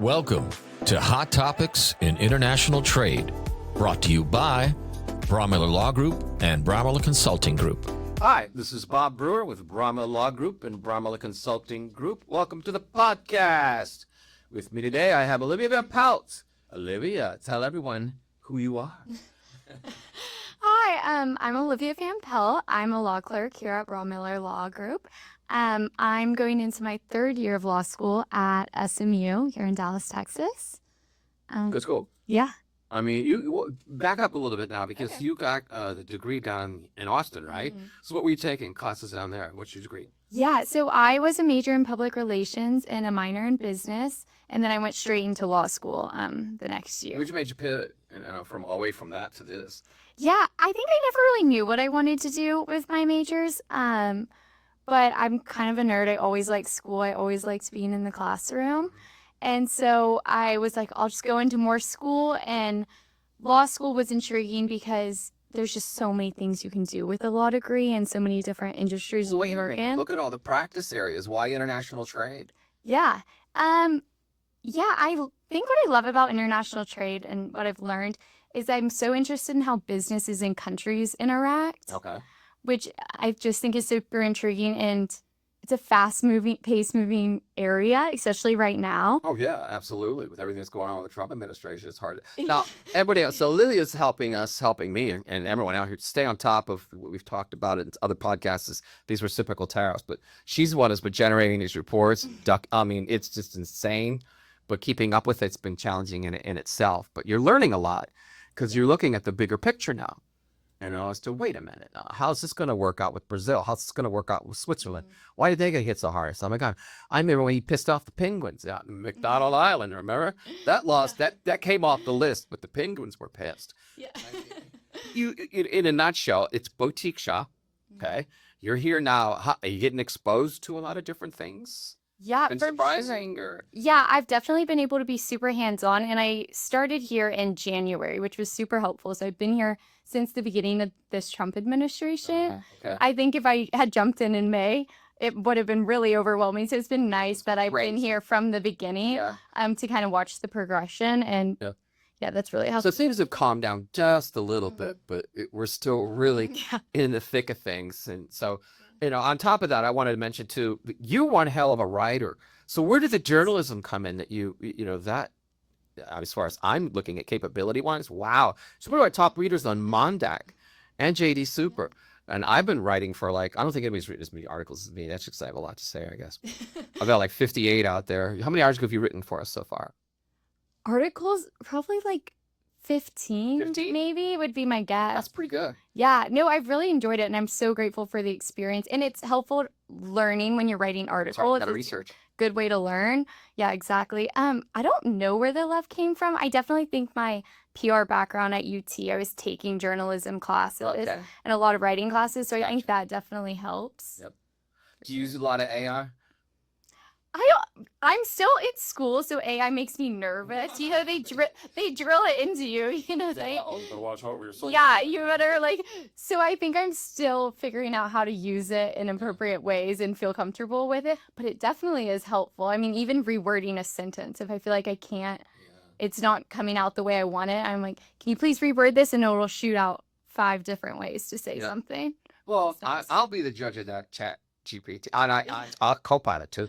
Welcome to Hot Topics in International Trade, brought to you by Braumiller Law Group and Braumiller Consulting Group. Hi, this is Bob Brewer with Braumiller Law Group and Braumiller Consulting Group. Welcome to the podcast. With me today, I have Olivia Van Pelt. Olivia, tell everyone who you are. Hi, I'm Olivia Van Pelt. I'm a law clerk here at Braumiller Law Group. I'm going into my third year of law school at SMU here in Dallas, Texas. Good school. Yeah. I mean, you back up a little bit now because you got the degree down in Austin, right? Mm-hmm. So what were you taking? Classes down there? What's your degree? Yeah, so I was a major in public relations and a minor in business, and then I went straight into law school the next year. Which made you pivot from away from that to this? Yeah, I think I never really knew what I wanted to do with my majors, but I'm kind of a nerd. I always liked school. I always liked being in the classroom. And so I was like, I'll just go into more school, and law school was intriguing because there's just so many things you can do with a law degree and so many different industries to work in. Look at all the practice areas. Why international trade? Yeah. I think what I love about international trade and what I've learned is I'm so interested in how businesses and countries interact, which I just think is super intriguing, and it's a pace-moving area, especially right now. Oh, yeah, absolutely. With everything that's going on with the Trump administration, it's hard. Now, everybody else, so Lily's helping me and everyone out here to stay on top of what we've talked about in other podcasts, is these reciprocal tariffs. But she's the one who's been generating these reports. It's just insane. But keeping up with it's been challenging in itself. But you're learning a lot because you're looking at the bigger picture now. As to, wait a minute, how's this going to work out with Brazil? How's this going to work out with Switzerland? Why did they get hit so hard? Oh my God, I remember when he pissed off the Penguins out in McDonald Island, remember? That came off the list, but the Penguins were pissed. Yeah. You, in a nutshell, it's boutique shop, okay? You're here now. Are you getting exposed to a lot of different things? Yeah, Been for surprising sure. or? Yeah, I've definitely been able to be super hands-on, and I started here in January, which was super helpful. So I've been here since the beginning of this Trump administration. Okay. I think if I had jumped in May, it would have been really overwhelming. So it's been nice that I've been here from the beginning to kind of watch the progression, and that's really helpful. So things have calmed down just a little bit, but we're still really in the thick of things. And so, on top of that, I wanted to mention too, you're one hell of a writer. So where did the journalism come in that that, as far as I'm looking at capability wise, wow. So one of our top readers on Mondak and JD Super. And I've been writing for I don't think anybody's written as many articles as me. That's just, I have a lot to say, I guess. I've got 58 out there. How many articles have you written for us so far? Articles, probably 15 maybe would be my guess. That's pretty good. Yeah, no, I've really enjoyed it, and I'm so grateful for the experience. And it's helpful learning when you're writing articles. Got to research. Good way to learn. Yeah, exactly. I don't know where the love came from. I definitely think my PR background at UT, I was taking journalism classes and a lot of writing classes, so I think that definitely helps. Yep. Do you use a lot of AI? I'm still in school, so AI makes me nervous. They drill it into you. Watch out where you're saying. Yeah, you better So I think I'm still figuring out how to use it in appropriate ways and feel comfortable with it. But it definitely is helpful. I mean, even rewording a sentence, if I feel like I can't, it's not coming out the way I want it, I'm like, can you please reword this? And it'll shoot out 5 different ways to say something. Well, I'll be the judge of that chat GPT, and I'll Copilot too.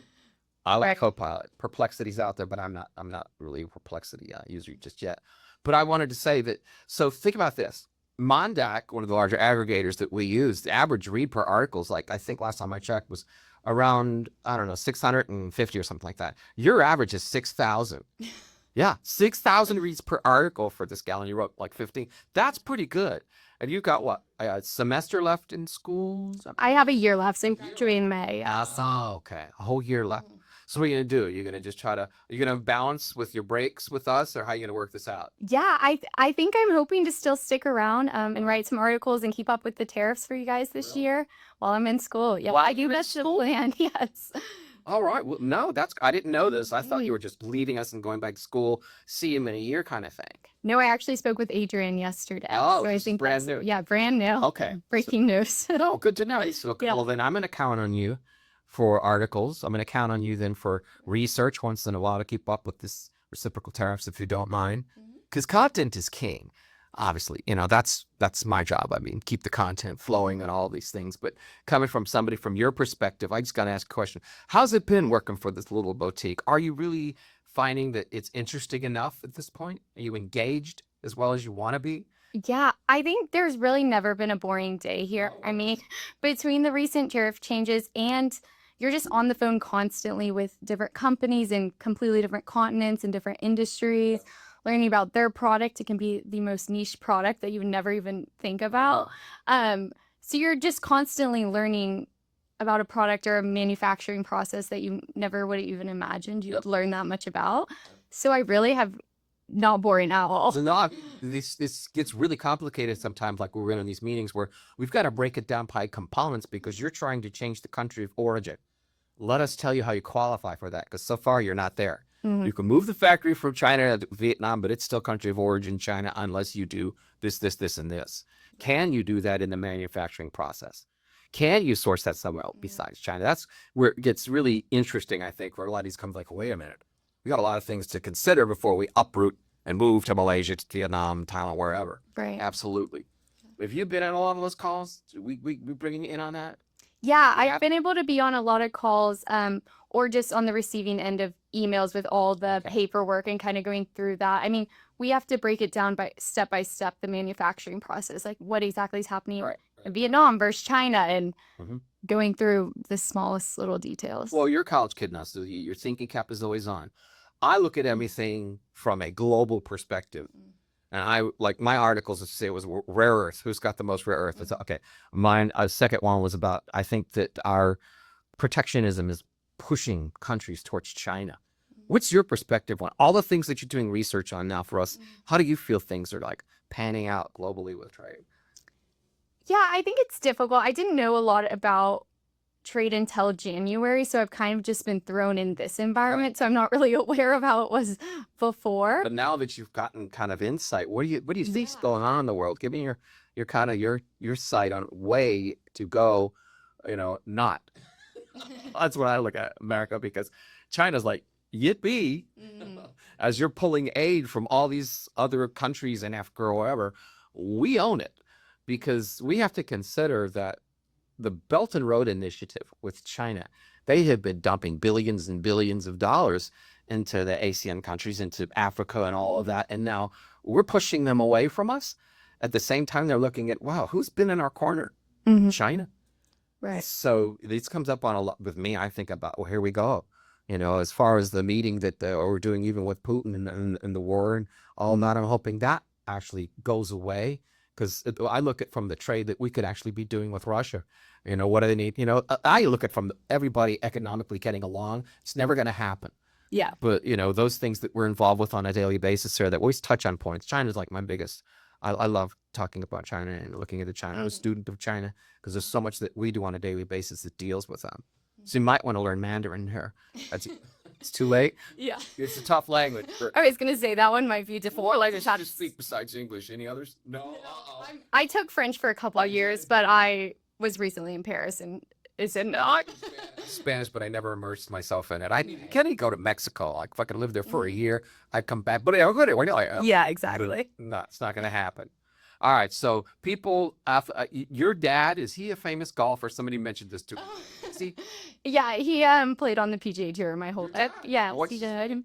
I like Copilot. Perplexity's out there, but I'm not really a Perplexity user just yet. But I wanted to say that, so think about this. Mondak, one of the larger aggregators that we use, the average read per article is I think last time I checked was around, 650 or something like that. Your average is 6,000. Yeah, 6,000 reads per article for this gal, and you wrote 15. That's pretty good. And you've got what, a semester left in school? I have a year left, so I'm graduating in May. Okay, a whole year left. So what are you going to do? You're going to just are you going to balance with your breaks with us, or how are you going to work this out? Yeah, I think I'm hoping to still stick around and write some articles and keep up with the tariffs for you guys this year while I'm in school. Yeah, I do that's the plan, yes. All right. Well, no, I didn't know this. I thought you were just leaving us and going back to school, see him in a year kind of thing. No, I actually spoke with Adrian yesterday. Oh, so I think brand new. Yeah, brand new. Okay. Breaking news. Oh, good to know. So, well, then I'm going to count on you for articles. I'm going to count on you then for research once in a while to keep up with this reciprocal tariffs, if you don't mind, because content is king. Obviously, that's my job. I mean, keep the content flowing and all these things. But coming from somebody from your perspective, I just got to ask a question. How's it been working for this little boutique? Are you really finding that it's interesting enough at this point? Are you engaged as well as you want to be? Yeah, I think there's really never been a boring day here. I mean, between the recent tariff changes and you're just on the phone constantly with different companies in completely different continents and different industries, learning about their product. It can be the most niche product that you would never even think about. So you're just constantly learning about a product or a manufacturing process that you never would have even imagined you'd learn that much about. So I really have not boring at all. So now this gets really complicated sometimes, like we're in these meetings where we've got to break it down by components because you're trying to change the country of origin. Let us tell you how you qualify for that, because so far you're not there. You can move the factory from China to Vietnam, but it's still country of origin China unless you do this, this, this, and this. Can you do that in the manufacturing process? Can you source that somewhere else besides China? That's where it gets really interesting, I think, where a lot of these come like, wait a minute. We got a lot of things to consider before we uproot and move to Malaysia, to Vietnam, Thailand, wherever. Right. Absolutely. Have you been on a lot of those calls? We bringing you in on that? Yeah, I've been able to be on a lot of calls or just on the receiving end of emails with all the paperwork and kind of going through that. I mean, we have to break it down by step, the manufacturing process, like what exactly is happening in Vietnam versus China and going through the smallest little details. Well, you're a college kid now, so your thinking cap is always on. I look at everything from a global perspective. And I like my articles say it was rare earth. Who's got the most rare earth? It's, okay. Mine, second one was about, I think that our protectionism is pushing countries towards China. What's your perspective on all the things that you're doing research on now for us? How do you feel things are like panning out globally with trade? Yeah, I think it's difficult. I didn't know a lot about trade until January, so I've kind of just been thrown in this environment, so I'm not really aware of how it was before. But now that you've gotten kind of insight, what do you think's going on in the world? Give me your kind of your sight on way to go, not. That's what I look at America, because China's like, yippee, as you're pulling aid from all these other countries in Africa or wherever, we own it, because we have to consider that the Belt and Road Initiative with China, they have been dumping billions and billions of dollars into the ASEAN countries, into Africa and all of that. And now we're pushing them away from us. At the same time, they're looking at, wow, who's been in our corner? China. Right. So this comes up on a lot with me. I think about, well, here we go. As far as the meeting that we're doing even with Putin and the war and all that, I'm hoping that actually goes away. Because I look at from the trade that we could actually be doing with Russia. What do they need? I look at from everybody economically getting along. It's never going to happen. Yeah. But, those things that we're involved with on a daily basis here that we always touch on points. China's like my biggest. I love talking about China and looking at China. I'm a student of China because there's so much that we do on a daily basis that deals with them. So you might want to learn Mandarin here. It's too late. Yeah. It's a tough language. I was going to say that one might be difficult. What language do you speak besides English? Any others? No. I took French for a couple of years, but I was recently in Paris and it's not Spanish, but I never immersed myself in it. I can't go to Mexico. Like if I could live there for a year, I'd come back. But yeah, exactly. No, it's not going to happen. All right. So people, your dad, is he a famous golfer? Somebody mentioned this too. Is he? Yeah, he played on the PGA Tour my whole life. Yeah, he did.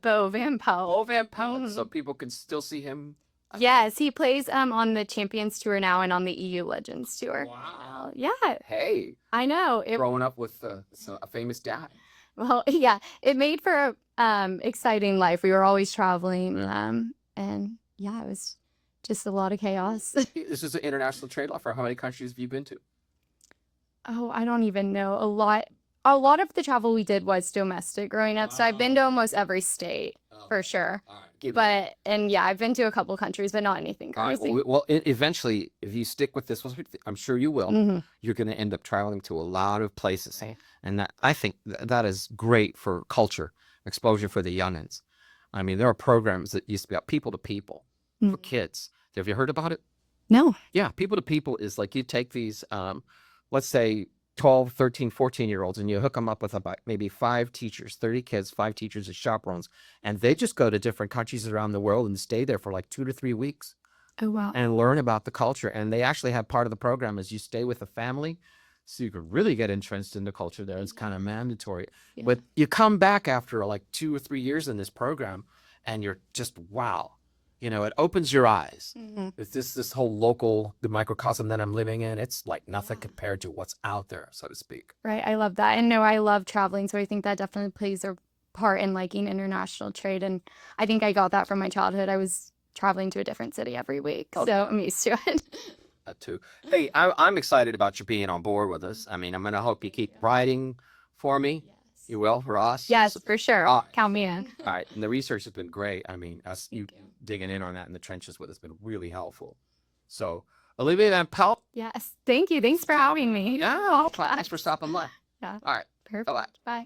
Bo Van Pelt. Oh, Van Pelt. So people can still see him. Yes, he plays on the Champions Tour now and on the EU Legends Tour. Wow. Yeah. Hey. I know. Growing up with a famous dad. Well, yeah, it made for a exciting life. We were always traveling, and yeah, it was just a lot of chaos. This is an international trade law. For how many countries have you been to? Oh, I don't even know. A lot of the travel we did was domestic growing up, so I've been to almost every state for sure. All right. I've been to a couple countries, but not anything crazy. Right, well, eventually, if you stick with this, I'm sure you will, you're going to end up traveling to a lot of places. And that, I think that is great for culture, exposure for the youngins. I mean, there are programs that used to be about people to people for kids. Have you heard about it? No. Yeah, people to people is like you take these, let's say 12, 13, 14-year-olds, and you hook them up with about maybe 5 teachers, 30 kids, 5 teachers as chaperones, and they just go to different countries around the world and stay there for like 2 to 3 weeks Oh, wow. and learn about the culture. And they actually have part of the program is you stay with a family, so you can really get entrenched in the culture there. It's kind of mandatory. Yeah. But you come back after like 2 or 3 years in this program, and you're just, wow. You know, it opens your eyes. Mm-hmm. It's this whole local, the microcosm that I'm living in. It's like nothing compared to what's out there, so to speak. Right. I love that. And no, I love traveling. So I think that definitely plays a part in liking international trade. And I think I got that from my childhood. I was traveling to a different city every week. So I'm used to it. That too. Hey, I'm excited about you being on board with us. I mean, I'm going to hope you keep writing for me. You will for us? Yes, for sure. Count me in. All right. And the research has been great. I mean, you digging in on that in the trenches with us has been really helpful. So, Olivia Van Pelt. Yes. Thank you. Thanks for having me. Yeah. Thanks for stopping by. Yeah. All right. Perfect. Bye-bye. Bye.